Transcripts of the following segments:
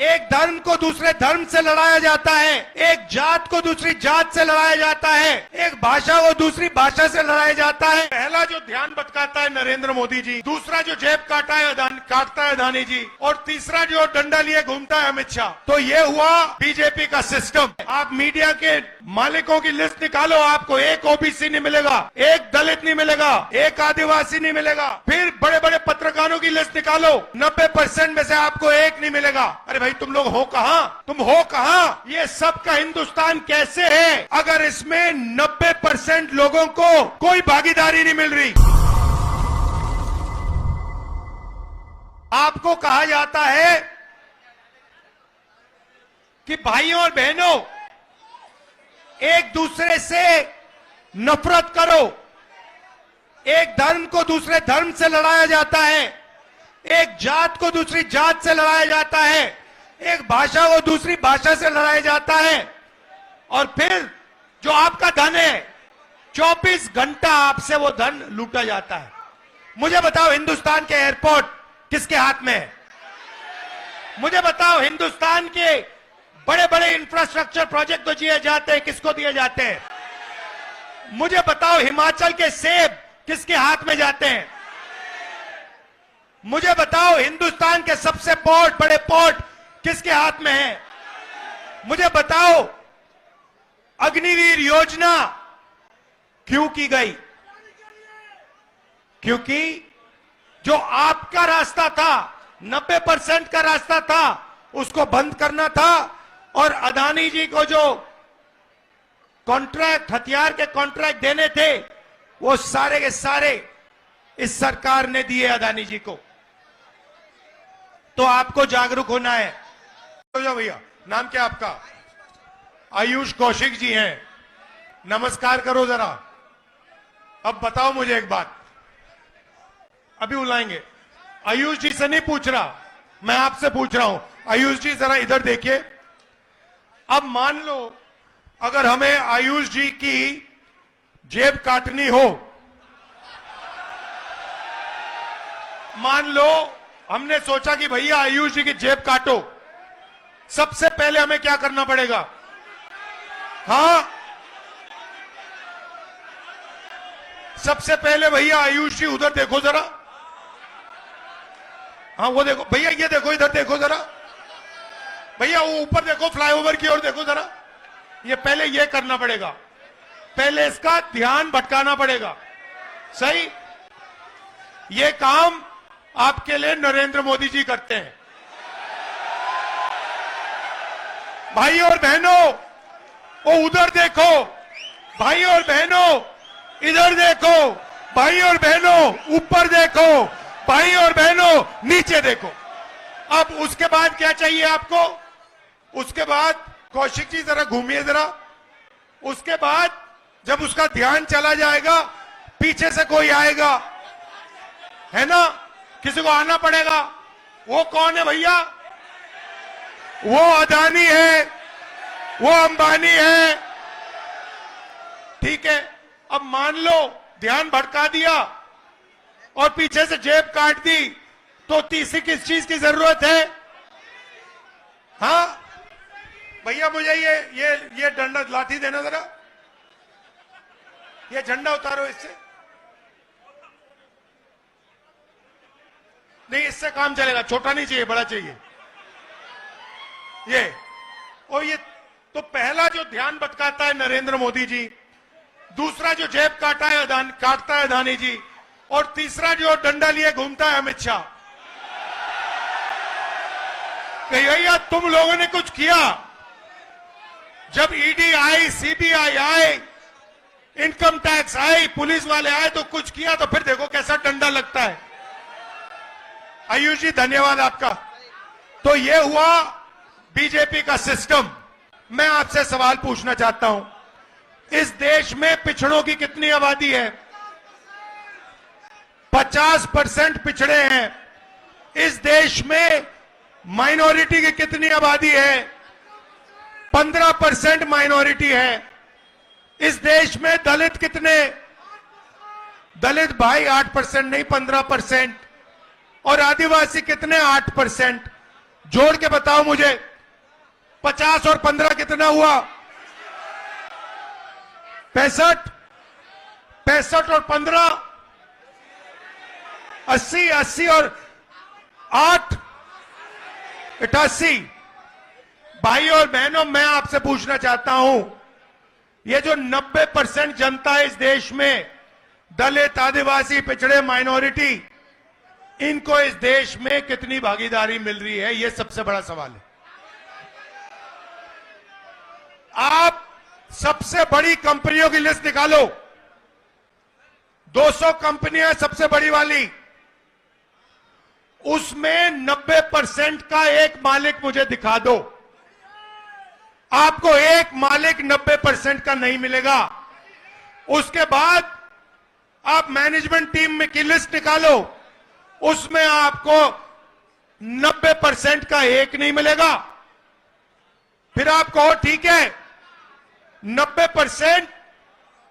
एक धर्म को दूसरे धर्म से लड़ाया जाता है, एक जात को दूसरी जात से लड़ाया जाता है, एक भाषा को दूसरी भाषा से लड़ाया जाता है। पहला जो ध्यान भटकाता है नरेंद्र मोदी जी, दूसरा जो जेब काटता है अदानी जी, और तीसरा जो डंडा लिए घूमता है अमित शाह। तो ये हुआ बीजेपी का सिस्टम। आप मीडिया के मालिकों की लिस्ट निकालो, आपको एक ओबीसी नहीं मिलेगा, एक दलित नहीं मिलेगा, एक आदिवासी नहीं मिलेगा। फिर बड़े बड़े पत्रकारों की लिस्ट निकालो, 90% में से आपको एक नहीं मिलेगा। अरे भाई तुम लोग हो कहां? तुम हो कहां? ये सब का हिंदुस्तान कैसे है अगर इसमें 90% लोगों को कोई भागीदारी नहीं मिल रही? आपको कहा जाता है कि भाइयों और बहनों एक दूसरे से नफरत करो, एक धर्म को दूसरे धर्म से लड़ाया जाता है, एक जात को दूसरी जात से लड़ाया जाता है, एक भाषा को दूसरी भाषा से लड़ाया जाता है, और फिर जो आपका धन है 24 घंटा आपसे वो धन लूटा जाता है। मुझे बताओ हिंदुस्तान के एयरपोर्ट किसके हाथ में है? मुझे बताओ हिंदुस्तान के बड़े बड़े इंफ्रास्ट्रक्चर प्रोजेक्ट तो दिए जाते हैं, किसको दिए जाते हैं? मुझे बताओ हिमाचल के सेब किसके हाथ में जाते हैं? मुझे बताओ हिंदुस्तान के सबसे बड़े पोर्ट किसके हाथ में है? मुझे बताओ अग्निवीर योजना क्यों की गई? क्योंकि जो आपका रास्ता था, 90% का रास्ता था, उसको बंद करना था, और अदानी जी को जो कॉन्ट्रैक्ट, हथियार के कॉन्ट्रैक्ट देने थे, वो सारे के सारे इस सरकार ने दिए अदानी जी को। तो आपको जागरूक होना है। तो जाओ भैया, नाम क्या आपका? आयुष कौशिक जी हैं, नमस्कार करो जरा। अब बताओ मुझे एक बात, अभी बुलाएंगे। आयुष जी से नहीं पूछ रहा, मैं आपसे पूछ रहा हूं। आयुष जी जरा इधर देखिए। अब मान लो अगर हमें आयुष जी की जेब काटनी हो, मान लो हमने सोचा कि भैया आयुष जी की जेब काटो, सबसे पहले हमें क्या करना पड़ेगा? हाँ, सबसे पहले भैया आयुष जी उधर देखो जरा। हाँ वो देखो भैया, ये देखो, इधर देखो जरा भैया, वो ऊपर देखो, फ्लाईओवर की ओर देखो जरा। ये पहले ये करना पड़ेगा, पहले इसका ध्यान भटकाना पड़ेगा। सही? ये काम आपके लिए नरेंद्र मोदी जी करते हैं। भाई और बहनों, वो उधर देखो, भाई और बहनों इधर देखो, भाई और बहनों ऊपर देखो, भाई और बहनों नीचे देखो। अब उसके बाद क्या चाहिए आपको? उसके बाद कौशिक जी जरा घूमिए जरा। उसके बाद जब उसका ध्यान चला जाएगा, पीछे से कोई आएगा, है ना? किसी को आना पड़ेगा। वो कौन है भैया? वो अदानी है, वो अंबानी है। ठीक है, अब मान लो ध्यान भटका दिया और पीछे से जेब काट दी, तो तीसरी किस चीज की जरूरत है? हाँ भैया, मुझे ये डंडा, लाठी देना जरा। ये झंडा उतारो इससे। नहीं, इससे काम चलेगा, छोटा नहीं चाहिए, बड़ा चाहिए ये। और ये तो पहला जो ध्यान भटकाता है नरेंद्र मोदी जी, दूसरा जो जेब काटता है अदानी जी, और तीसरा जो डंडा लिए घूमता है अमित शाह। भैया तुम लोगों ने कुछ किया? जब ईडी आई, सीबीआई आए, इनकम टैक्स आई, पुलिस वाले आए, तो कुछ किया? तो फिर देखो कैसा डंडा लगता है। आयुष जी धन्यवाद आपका। तो ये हुआ बीजेपी का सिस्टम। मैं आपसे सवाल पूछना चाहता हूं, इस देश में पिछड़ों की कितनी आबादी है? 50% पिछड़े हैं। इस देश में माइनॉरिटी की कितनी आबादी है? 15% माइनॉरिटी है। इस देश में दलित कितने? दलित भाई 8% नहीं, 15%। और आदिवासी कितने? 8%। जोड़ के बताओ मुझे, 50 और 15 कितना हुआ? 65, 65 और 15 80, 80 और 8 88। भाई और बहनों, मैं आपसे पूछना चाहता हूं, ये जो 90% जनता है इस देश में, दलित, आदिवासी, पिछड़े, माइनॉरिटी, इनको इस देश में कितनी भागीदारी मिल रही है, ये सबसे बड़ा सवाल है। आप सबसे बड़ी कंपनियों की लिस्ट निकालो, 200 कंपनियां सबसे बड़ी वाली, उसमें 90% का एक मालिक मुझे दिखा दो। आपको एक मालिक 90% का नहीं मिलेगा। उसके बाद आप मैनेजमेंट टीम में की लिस्ट निकालो, उसमें आपको 90% का एक नहीं मिलेगा। फिर आप कहो ठीक है, 90%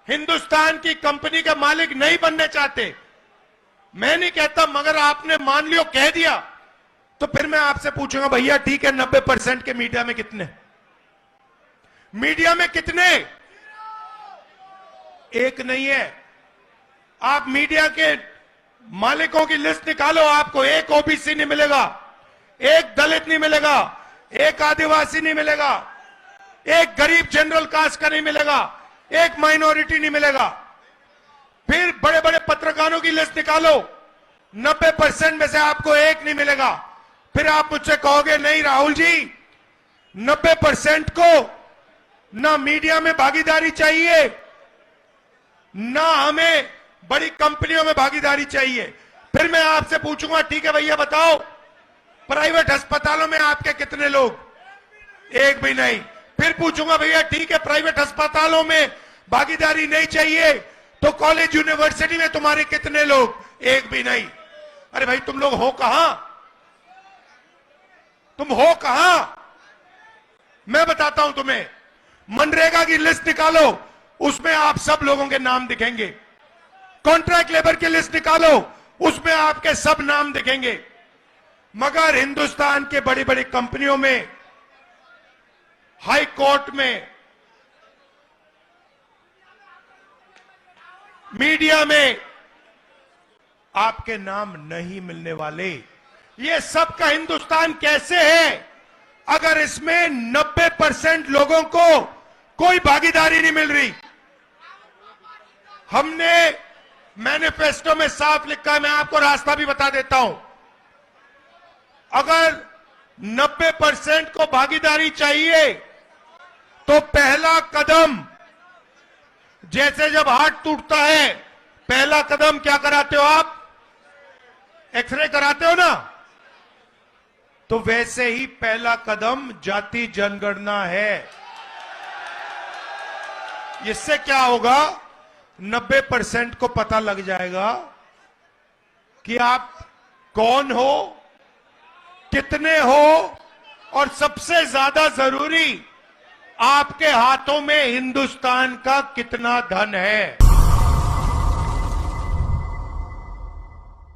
हिंदुस्तान की कंपनी का मालिक नहीं बनने चाहते। मैं नहीं कहता, मगर आपने मान लियो, कह दिया, तो फिर मैं आपसे पूछूंगा भैया ठीक है, 90% के मीडिया में कितने? मीडिया में कितने? एक नहीं है। आप मीडिया के मालिकों की लिस्ट निकालो, आपको एक ओबीसी नहीं मिलेगा, एक दलित नहीं मिलेगा, एक आदिवासी नहीं मिलेगा, एक गरीब जनरल कास्ट का नहीं मिलेगा, एक माइनॉरिटी नहीं मिलेगा। फिर बड़े बड़े पत्रकारों की लिस्ट निकालो, 90% में से आपको एक नहीं मिलेगा। फिर आप मुझसे कहोगे नहीं राहुल जी, 90% को ना मीडिया में भागीदारी चाहिए, ना हमें बड़ी कंपनियों में भागीदारी चाहिए। फिर मैं आपसे पूछूंगा ठीक है भैया बताओ, प्राइवेट अस्पतालों में आपके कितने लोग? एक भी नहीं। फिर पूछूंगा भैया ठीक है, प्राइवेट अस्पतालों में भागीदारी नहीं चाहिए, तो कॉलेज यूनिवर्सिटी में तुम्हारे कितने लोग? एक भी नहीं। अरे भाई तुम लोग हो कहां? तुम हो कहां? मैं बताता हूं तुम्हें, मनरेगा की लिस्ट निकालो, उसमें आप सब लोगों के नाम दिखेंगे। कॉन्ट्रैक्ट लेबर की लिस्ट निकालो, उसमें आपके सब नाम दिखेंगे। मगर हिंदुस्तान के बड़ी बड़ी कंपनियों में, हाई कोर्ट में, मीडिया में आपके नाम नहीं मिलने वाले। ये सब का हिंदुस्तान कैसे है अगर इसमें 90% लोगों को कोई भागीदारी नहीं मिल रही? हमने मैनिफेस्टो में साफ लिखा है, मैं आपको रास्ता भी बता देता हूं। अगर 90% को भागीदारी चाहिए तो पहला कदम, जैसे जब हार्ट टूटता है पहला कदम क्या कराते हो आप? एक्सरे कराते हो ना? तो वैसे ही पहला कदम जाति जनगणना है। इससे क्या होगा, 90% को पता लग जाएगा कि आप कौन हो, कितने हो, और सबसे ज्यादा जरूरी, आपके हाथों में हिंदुस्तान का कितना धन है।